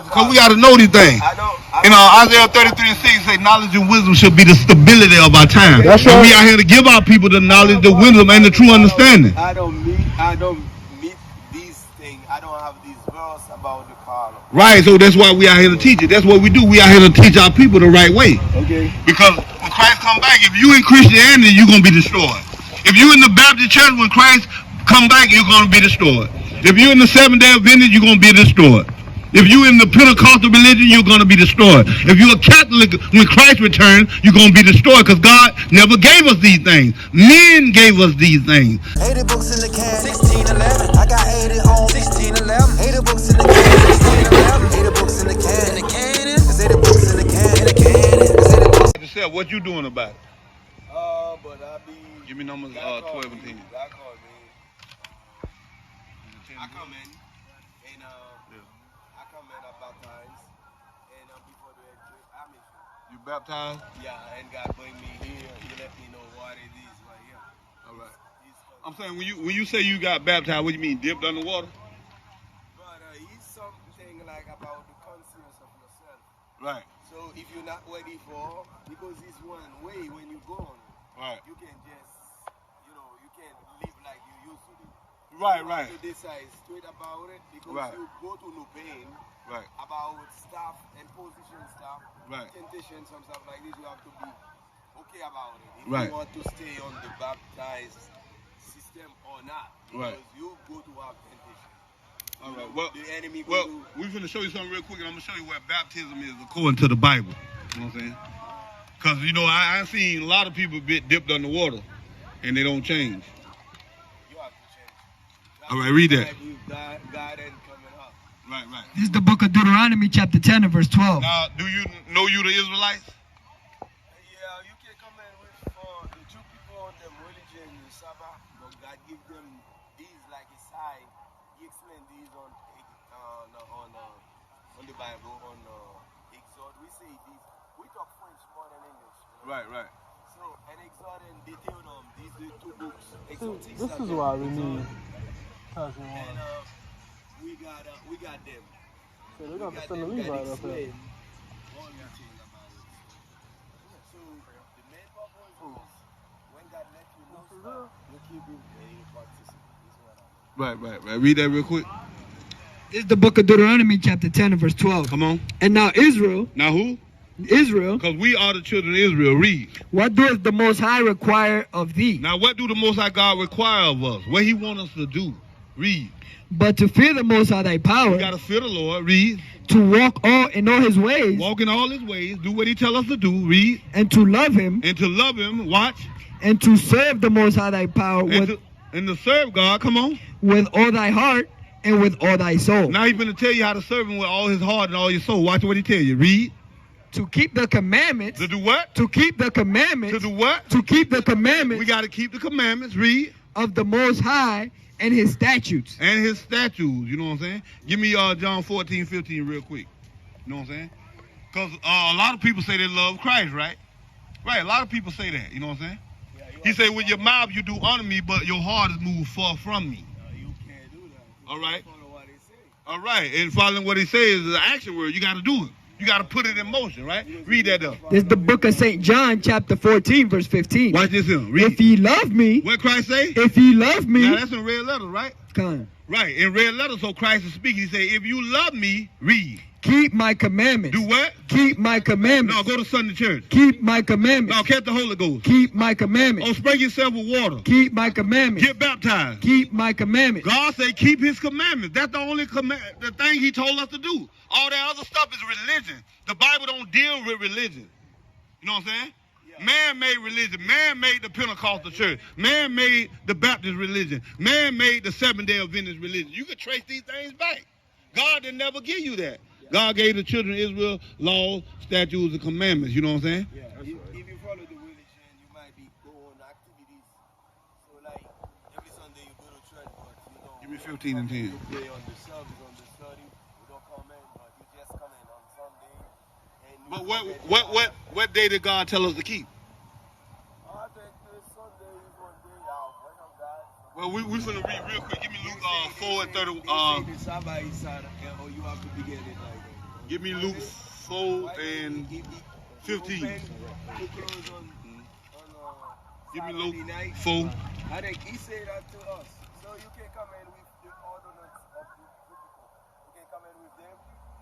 Because we got to know these things. You know, Isaiah 33:6 say knowledge and wisdom should be the stability of our time. That's and right. we out here to give our people the knowledge, the wisdom, and the true understanding. I don't meet these things. I don't have these verses about the color. Right, so that's why we out here to teach it. That's what we do. We out here to teach our people the right way. Okay. Because when Christ come back, if you in Christianity, you're going to be destroyed. If you in the Baptist church, when Christ come back, you're going to be destroyed. If you're in the Seventh-day Adventist, you're going to be destroyed. If you're in the Pentecostal religion, you're going to be destroyed. If you're a Catholic, when Christ returns, you're going to be destroyed because God never gave us these things. Men gave us these things. 80 books in the can, 1611. I got 80 home, 1611. 80 books in the can, 1611. 80 books in the can, There's 80 books in the can, There's 80 books. Yourself, what you doing about it? But I be. Give me numbers 12 and 10. God called me. I come in and I come in, I baptize, and before the entry, You baptized? yeah, and God bring me here. He let me know what it is right here. All right. I'm saying when you say you got baptized, what do you mean? Dipped underwater? But it's something like about the conscience of yourself. Right. So if you're not ready for, because it's one way when you go on it, right. You can just, you can live like you used to do. Right, you right. have to decide straight about it because right. you go to no pain right. about stuff and position stuff, right. temptation, some stuff like this. You have to be okay about it. If right. you want to stay on the baptized system or not, because right. you go to have temptation. All right. Well, the enemy we're going to show you something real quick, and I'm going to show you where baptism is according to the Bible. You know what I'm saying? Because, I've seen a lot of people get dipped underwater, and they don't change. You have to change. All right, read that. God ain't coming up. Right, right. This is the book of Deuteronomy, chapter 10 and verse 12. Now, do you know you the Israelites? Yeah, you can come in with the Jew people on them religion, Sabbath, but God give them these like a side. He explained these on the Bible, on Exodus. We say these. We talk French more than English. Right, right. So, and Exodus and Deuteronomy, these are two books. This is why we need. And we got them. So they're going to send the lead right up here. Everything about it. So the main purpose is when God let you know stuff, you keep it and you practice it. Right. Read that real quick. This is the book of Deuteronomy, chapter 10 and verse 12. Come on. And now Israel. Now who? Israel. Because we are the children of Israel. Read. What does the Most High require of thee? Now what do the Most High God require of us? What he want us to do? Read. But to fear the Most High thy power. We got to fear the Lord. Read. To walk in all his ways. Walk in all his ways. Do what he tell us to do. Read. And to love him. And to love him. Watch. And to serve the Most High thy power. And to serve God. Come on. With all thy heart and with all thy soul. Now he's going to tell you how to serve him with all his heart and all your soul. Watch what he tell you. Read. To keep the commandments. To do what? To keep the commandments. To do what? To keep the commandments. We got to keep the commandments. Read. Of the Most High and his statutes. And his statutes. You know what I'm saying? Give me John 14:15 real quick. You know what I'm saying? Because a lot of people say they love Christ, right? Right. A lot of people say that. You know what I'm saying? Yeah, he said, with your mouth you do honor me, but your heart is moved far from me. You can't do that. All right. Follow what he say. All right. And following what he says is an action word. You got to do it. You got to put it in motion, right? Read that up. This is the book of St. John, chapter 14, verse 15. Watch this here. Read. If ye love me. What Christ say? If ye love me. Now that's in red letters, right? Come on. Right. In red letters, so Christ is speaking. He say, if you love me, read. Keep my commandments. Do what? Keep my commandments. No, go to Sunday church. Keep my commandments. No, catch the Holy Ghost. Keep my commandments. Oh, sprinkle yourself with water. Keep my commandments. Get baptized. Keep my commandments. God say keep his commandments. That's the only the thing he told us to do. All that other stuff is religion. The Bible don't deal with religion. You know what I'm saying? Yeah. Man made religion. Man made the Pentecostal church. Man made the Baptist religion. Man made the Seventh-day Adventist religion. You can trace these things back. God didn't never give you that. God gave the children of Israel laws, statutes, and commandments. You know what I'm saying? Yeah. If you follow the religion, you might be going activities. So like every Sunday you go to church, but you don't. Give me 15 and 10. You play on the service, on the study. You don't come in, but you just come in on Sunday. But what day did God tell us to keep? I think this Sunday is one day out. Well, we finna read real quick. Give me Luke 4 and 30. The Sabbath is Saturday, or you have to begin it like that. Give me Luke 4 and 15. Give me Luke 4. I think he said that to us. So you can come in with the ordinance of the people. You can come in with them,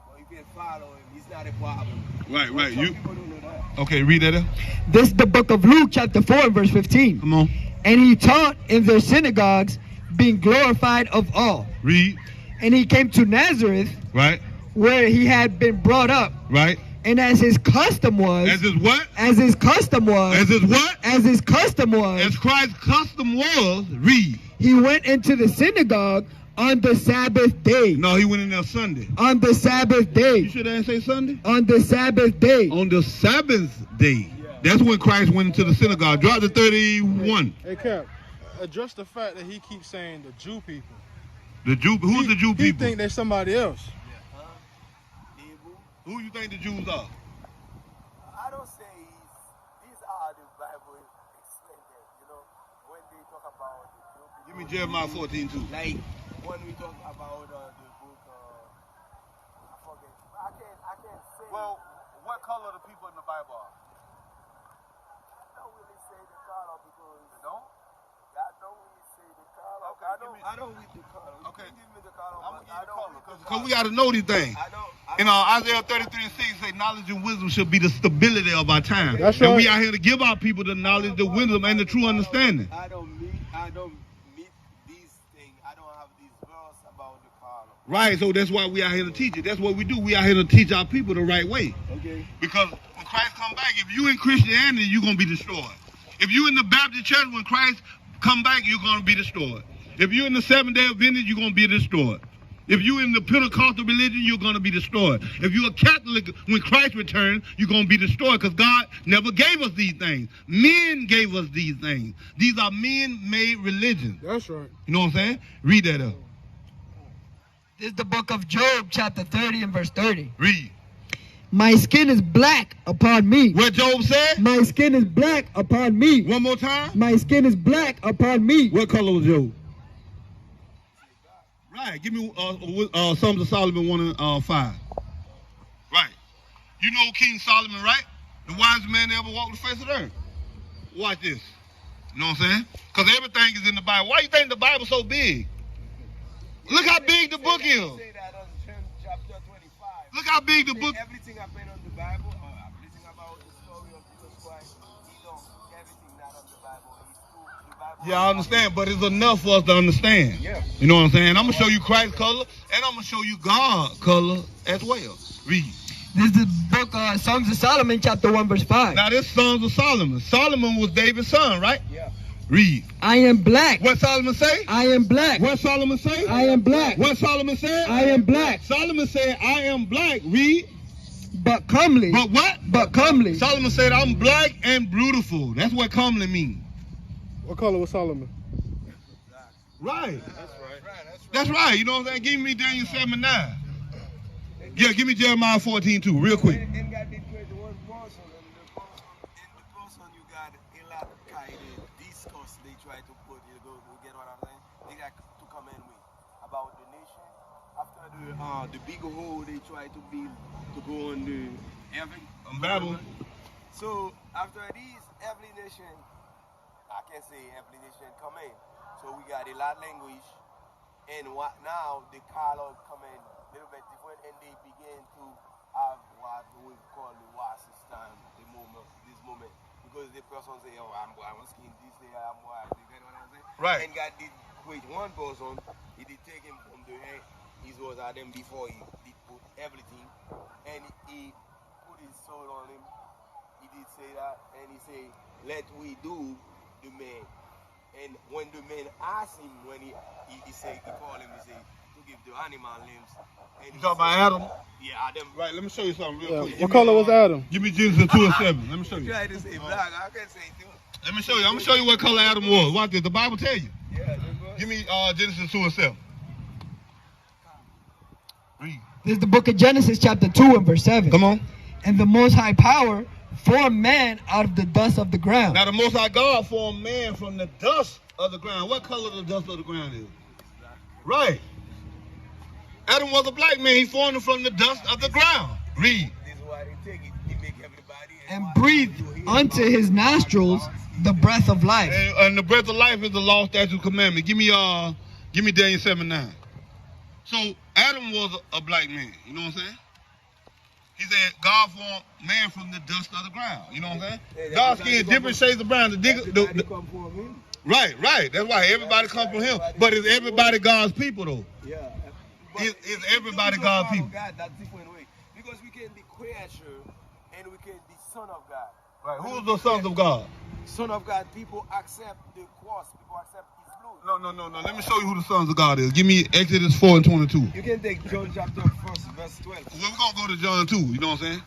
or you can follow him. He's not a problem. Right. Some people don't know that. Okay, read that. This is the book of Luke, chapter 4, and verse 15. Come on. And he taught in their synagogues, being glorified of all. Read. And he came to Nazareth, Right. where he had been brought up. Right. And as his custom was, As his what? as his custom was, As his what? as his custom was, As Christ's custom was. Read. he went into the synagogue on the Sabbath day. No, he went in there Sunday. On the Sabbath You day. should have say Sunday. On the Sabbath day. On the Sabbath day. That's when Christ went into the synagogue. Drop the 31. Hey, Cap, address the fact that he keeps saying the Jew people. The Jew. Who's the Jew He people? think they're somebody else. Who you think the Jews are? I don't say these are the Bible explain them, you know, when they talk about the Jew people. Give me Jeremiah 14 too. Like when we talk about the book, I forget. I can't say. Well, what color the people in the Bible are? I don't really say the color because They don't? I don't really say the color. Okay, I don't read the color. You Okay. can give me the color. I'm gonna but give I you the don't color read the because we color. got to know these things. I You know, Isaiah 33 and 6 say knowledge and wisdom should be the stability of our time. That's And right. we are here to give our people the knowledge, the wisdom, and the true understanding. I don't meet these things. I don't have these verse about the color. Right, so that's why we are here to teach it. That's what we do. We are here to teach our people the right way. Okay. Because when Christ come back, if you in Christianity, you're going to be destroyed. If you in the Baptist church, when Christ come back, you're going to be destroyed. If you're in the Seventh-day Adventist, you're going to be destroyed. If you're in the Pentecostal religion, you're going to be destroyed. If you're a Catholic, when Christ returns, you're going to be destroyed because God never gave us these things. Men gave us these things. These are men-made religions. That's right. You know what I'm saying? Read that up. This is the book of Job, chapter 30 and verse 30. Read. My skin is black upon me. What Job said? My skin is black upon me. One more time. My skin is black upon me. What color was Job? Right. Give me Psalms of Solomon 1 and 5. Right. You know King Solomon, right? The wisest man that ever walked the face of the earth. Watch this. You know what I'm saying? Because everything is in the Bible. Why you think the Bible's so big? Look how big the book is. Say that on chapter 25. Look how big the Say book. everything happened on the Bible, everything about the story of Jesus Christ, he know everything not on the Bible. He's true. The Bible. Yeah, I understand, but it's enough for us to understand. Yeah. You know what I'm saying? I'm going to show you Christ's color, and I'm going to show you God's color as well. Read. This is the book of Songs of Solomon, chapter 1, verse 5. Now, this Songs of Solomon. Solomon was David's son, right? Yeah. Read. I am black. What Solomon say? I am black. What Solomon say? I am black. What Solomon said? I am black. Solomon said, I am black. Read. But comely. But what? But comely. Solomon said, I'm black and beautiful. That's what comely means. What color was Solomon? Right. That's right. You know what I'm saying? Give me Daniel 7:9. Yeah, give me Jeremiah 14 too, real quick. And God did create the one person, and the person you got a lot of kind of discourse they try to put, you get what I'm saying? They got to come in with about the nation. After the big hole they try to build to go on the every Babel. So after these, every nation, I can say every nation come in. So we got a lot of language, and what now the color come in a little bit different, and they begin to have what we call the war system, this moment, because the person say, oh, I'm skin this day, I'm white, you get what I'm saying? Right. And God did create one person, he did take him from the head, he was at them before he did put everything, and he put his soul on him. He did say that, and he said, let we do the man. And when the man asked him, when he called him, he said, to give the animal limbs. And You talking about Adam? Yeah, Adam. Right, let me show you something real quick. What color was Adam? Give me Genesis 2 and 7. Let me show you. Try to say black, I can say too. Let me show you. I'm going to show you what color Adam was. Watch this. The Bible tell you. Yeah, Give me Genesis 2 and 7. Read. This is the book of Genesis, chapter 2 and verse 7. Come on. And the Most High Power formed man out of the dust of the ground. Now the Most High God formed man from the dust of the ground. What color the dust of the ground is? Right. Adam was a black man. He formed him from the dust of the ground. Read. This is why they take it. They make everybody. And breathe unto his nostrils the breath of life. And the breath of life is the law, statute, commandment. Give me Daniel 7:9. So Adam was a black man. You know what I'm saying? He said God formed man from the dust of the ground. You know what I'm saying? Dark skin, different shades of brown. Right. That's why everybody comes from him. But is everybody God's people though? Yeah. Is everybody God's people? God, that's different way. Because we can be creature and we can be son of God. Right. Who's the sons of God? Son of God, people accept the cross. People accept his blood. No. Let me show you who the sons of God is. Give me Exodus 4:22. You can take John chapter 1, verse 12. Well, we're going to go to John 2, you know what I'm saying?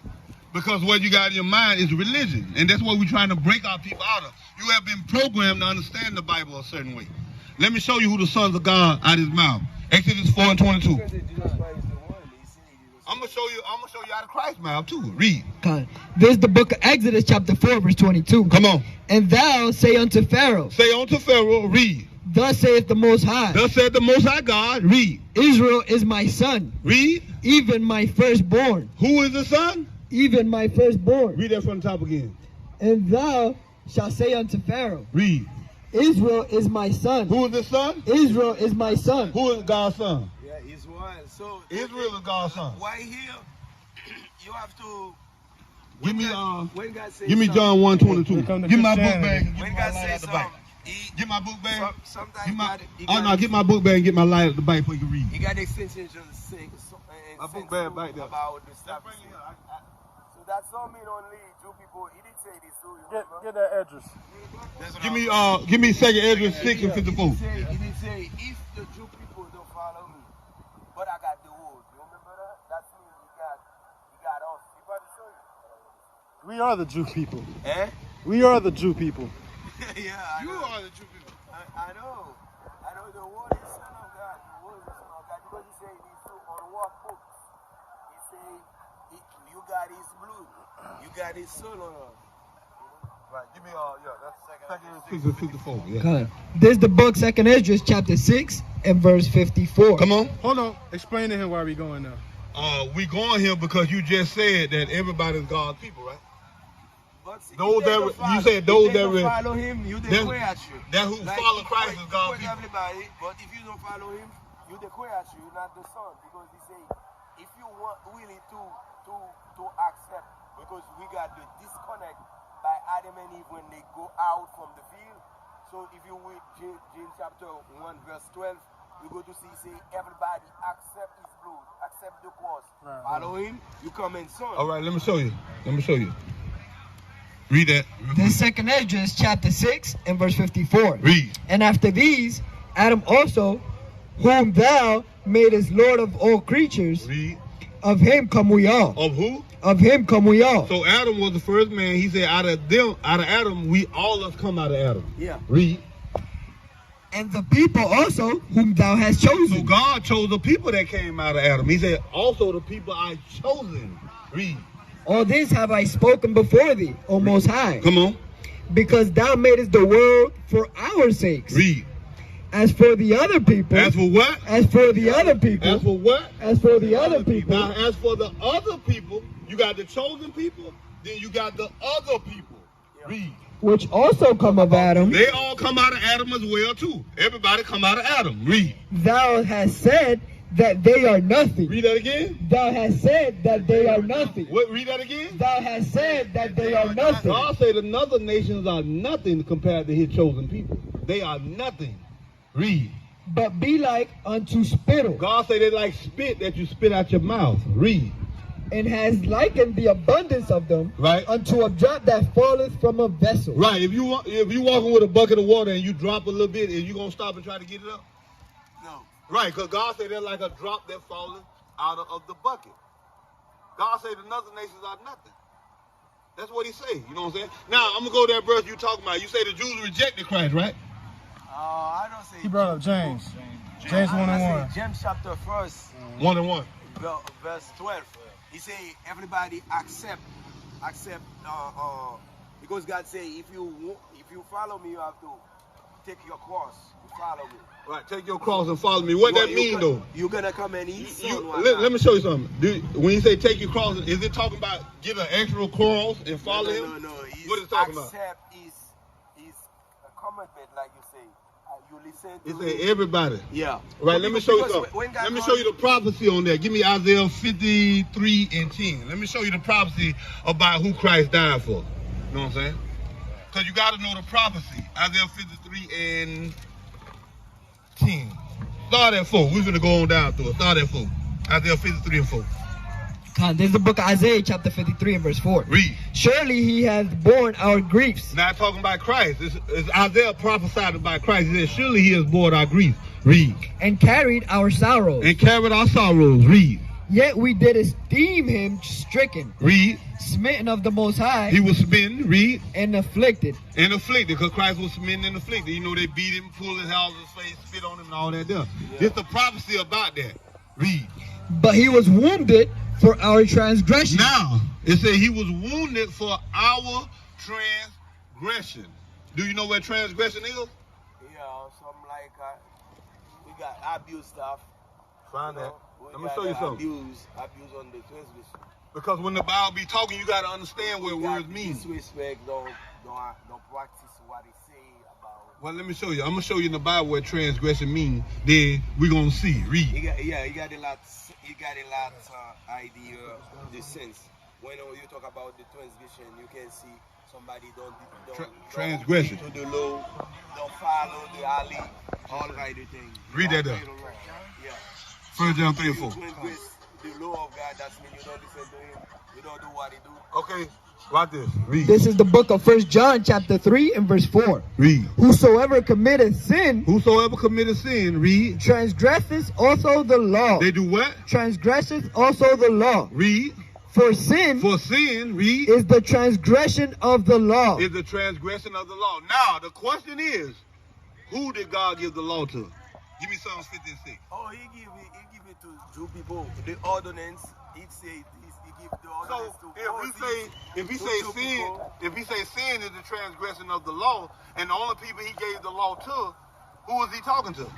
Because what you got in your mind is religion. And that's what we're trying to break our people out of. You have been programmed to understand the Bible a certain way. Let me show you who the sons of God out of his mouth. Exodus 4:22. I'm gonna show you out of Christ's mouth too. Read. This is the book of Exodus chapter 4 verse 22. Come on. And thou say unto Pharaoh. Say unto Pharaoh, read. Thus saith the Most High. Thus saith the Most High God, read. Israel is my son. Read. Even my firstborn. Who is the son? Even my firstborn. Read that from the top again. And thou shalt say unto Pharaoh. Read. Israel is my son. Who is the son? Israel is my son. Who is God's son? Yeah, Israel. So Israel is God's son. Why here? You have to. Give me When God says give me John 1:22. Give my book bag. And When get God my light says out the bike. something, Get my book bag. sometimes Get my, God, get my book bag and get my light at the bike so you can read. he got extensions to sing. My book bag back there. About the stuff. So that's all mean only Jew people. He did say this too. Get that address. Give me 2nd Ezra 6 and 54. He did say if the Jew people don't follow me, but I got the word. You remember that? That's me. He got us. He about to show you. We are the Jew people. Eh? We are the Jew people. Yeah, I know. You are the Jew people. I know. I know the word is son of God. The word is son of God. Because he said he's so on what books. He said you got his blood. You got his soul on us. Right. Give me that's 2nd Ezra 6 and 54. Yeah. This is the book 2nd Ezra chapter 6 and verse 54. Come on. Hold on. Explain to him why we going now. We going here because you just said that everybody's God's people, right? But see, Those if they that don't follow- you said those if they that don't follow him, you the creature. that who follow Christ is God's people. Everybody, but if you don't follow him, you the creature, you're not the son. Because he say, if you want really to accept, because we got the disconnect by Adam and Eve when they go out from the field. So if you read James chapter 1 verse 12, you go to see say everybody accept his blood, accept the cross, follow him, you come in son. All right, let me show you. Read that. This 2nd Ezra chapter 6 and verse 54. Read. And after these, Adam also, whom thou madest Lord of all creatures, Read. of him come we all. Of who? Of him come we all. So Adam was the first man. He said out of Adam, we all us come out of Adam. Yeah. Read. And the people also whom thou hast chosen. So God chose the people that came out of Adam. He said, also the people I chosen. Read. All this have I spoken before thee, O Most High. Come on. Because thou madest the world for our sakes. Read. As for the other people. As for what? As for the other people. As for what? As for the other people. Now, as for the other people, you got the chosen people, then you got the other people. Read. Which also come of Adam. They all come out of Adam as well, too. Everybody come out of Adam. Read. Thou hast said that they are nothing. Read that again. Thou hast said that they are nothing. What? Read that again. Thou hast said that they are nothing. God said another nations are nothing compared to his chosen people. They are nothing. Read. But be like unto spittle. God said they like spit that you spit out your mouth. Read. And has likened the abundance of them, right, unto a drop that falleth from a vessel. Right. If you walking with a bucket of water and you drop a little bit, and you gonna stop and try to get it up? No. Right, because God said they're like a drop that falleth out of the bucket. God said another nations are nothing. That's what he say. You know what I'm saying? Now I'm gonna go to that verse you talking about. You say the Jews rejected Christ, right? I don't say. He brought up James. James 1:1. James chapter 1:1. Verse 12. He say everybody accept, because God say if you follow me, you have to take your cross, follow me. Right, take your cross and follow me. What that mean though? You're gonna come and eat. Let me show you something. When you say take your cross, is it talking about get an extra cross and follow him? No. What is it talking about? Accept is a commitment, like you say. You listen to. It say everybody. Yeah. Right. Let me show you something. Let me show you the prophecy on that. Give me Isaiah 53:10. Let me show you the prophecy about who Christ died for. You know what I'm saying? Because you got to know the prophecy. Isaiah 53:10. Start at 4. We're going to go on down through it. Start at 4. Isaiah 53:4. This is the book of Isaiah, chapter 53 and verse 4. Read. Surely he has borne our griefs. Not talking about Christ. It's Isaiah prophesied about Christ. He said, surely he has borne our grief. Read. And carried our sorrows. And carried our sorrows. Read. Yet we did esteem him stricken. Read. Smitten of the Most High. He was smitten. Read. And afflicted. And afflicted, because Christ was smitten and afflicted. You know, they beat him, pulled his hair out of his face, spit on him, and all that there. Yeah. It's the prophecy about that. Read. But he was wounded for our transgression. Now, it said he was wounded for our transgression. Do you know what transgression is? Yeah, something like we got abuse stuff. Find that. Let me show you something. Abuse on the transgression. Because when the Bible be talking, you got to understand what words mean. Disrespect, don't practice what they say about. Well, let me show you. I'm going to show you in the Bible what transgression means. Then we're going to see. Read. You got a lot idea, the sense. When you talk about the transgression, you can see somebody don't transgression. To the law, don't follow the alley, all kind of things. Read that up. Yeah. 1 John 3 and 4. The law of God, that means you don't listen to him. You don't do what he do. Okay, watch this. Read. This is the book of 1 John chapter 3 and verse 4. Read. Whosoever committeth sin. Whosoever committeth sin. Read. Transgresseth also the law. They do what? Transgresseth also the law. Read. For sin. Read. Is the transgression of the law. Is the transgression of the law. Now, the question is, who did God give the law to? Give me Psalms 56. Oh, he give it to Jew people. The ordinance, he give the ordinance so to if he say sin is the transgression of the law, and the only people he gave the law to, who was he talking to? He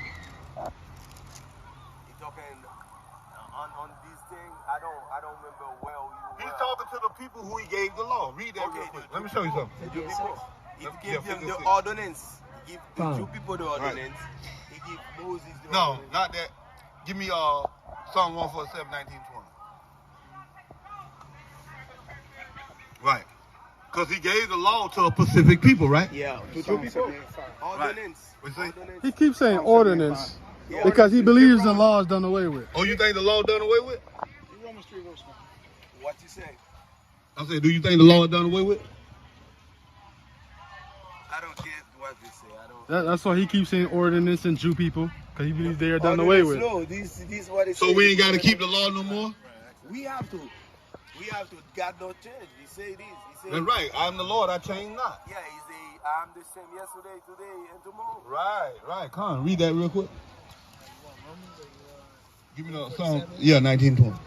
talking on this thing. I don't remember well. He's talking to the people who he gave the law. Read that real quick. Let me show you something. He gave them the ordinance. He give the Jew people the ordinance. Right. He give Moses the ordinance. No, not that. Give me Psalm 147, 19, 20. Right. Because he gave the law to a specific people, right? Yeah. To Jew people. Ordinance. Right. He keeps saying ordinance because he believes the law is done away with. Oh, you think the law done away with? Romans 3 verse 1. What you say? I said, do you think the law is done away with? I don't get what they say. That's why he keeps saying ordinance and Jew people, because he believes they are done away with. No, this what it so we ain't got to keep the law no more? We have to. God don't change. He say this. He say. That's right. I'm the Lord. I change not. Yeah, he say, I'm the same yesterday, today, and tomorrow. Right. Come on, read that real quick. Give me the Psalm. Yeah, 19:20.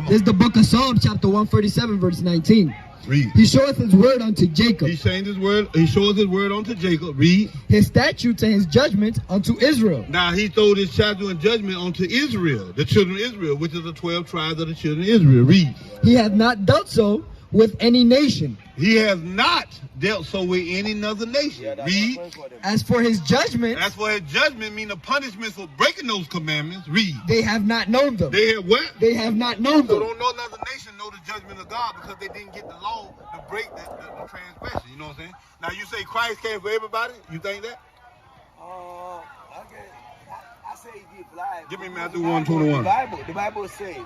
This is the book of Psalms, chapter 147, verse 19. Read. He showeth his word unto Jacob. He changed his word. He shows his word unto Jacob. Read. His statutes and his judgments unto Israel. Now he told his statute and judgment unto Israel, the children of Israel, which is the 12 tribes of the children of Israel. Read. He hath not dealt so with any nation. He has not dealt so with any other nation. Yeah, read. As for his judgment. As for his judgment, mean the punishment for breaking those commandments. Read. They have not known them. They have what? They have not known So them. don't know another nation know the judgment of God because they didn't get the law to break the transgression. You know what I'm saying? Now you say Christ came for everybody. You think that? Okay. I say he give life. Give me Matthew 1:21. The Bible say.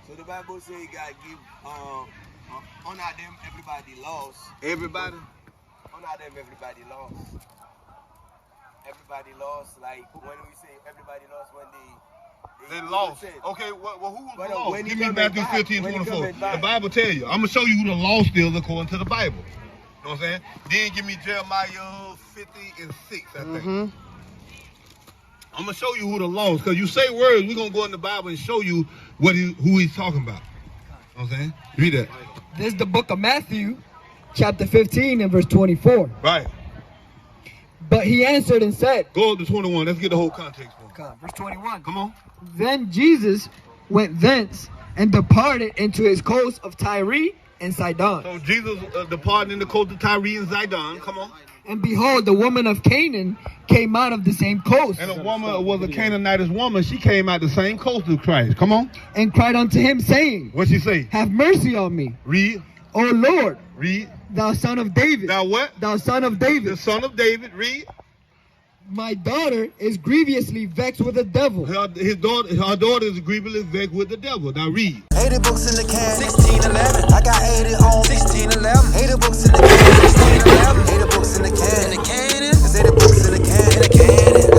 So the Bible say God give honor them everybody lost. Everybody? Honor them everybody lost. Everybody lost. Like when we say everybody lost when they lost. Okay, well who was the lost? Give me Matthew 15:24. The Bible tell you. I'm gonna show you who the lost is according to the Bible. You know what I'm saying? Then give me Jeremiah 50:6, I think. I'm gonna show you who the lost, because you say words, we're gonna go in the Bible and show you who he's talking about. You know what I'm saying? Read that. This is the book of Matthew, chapter 15 and verse 24. Right. But he answered and said, Go up to 21. Let's get the whole context. verse 21. Come on. Then Jesus went thence and departed into his coast of Tyre and Sidon. So Jesus departed in the coast of Tyre and Sidon. Come on. And behold, the woman of Canaan came out of the same coast, And a woman was a Canaanitish woman. She came out the same coast as Christ. Come on. and cried unto him, saying, What she say? Have mercy on me, Read. O Lord, Read. thou son of David. Thou what? Thou son of The David. son of David. Read. My daughter is grievously vexed with the devil. Her daughter is grievously vexed with the devil. Now read. 80 books in the can, 1611. I got 80 on 1611. 80 books in the can, 1611. 80 books in the can, there's 80 books in the can,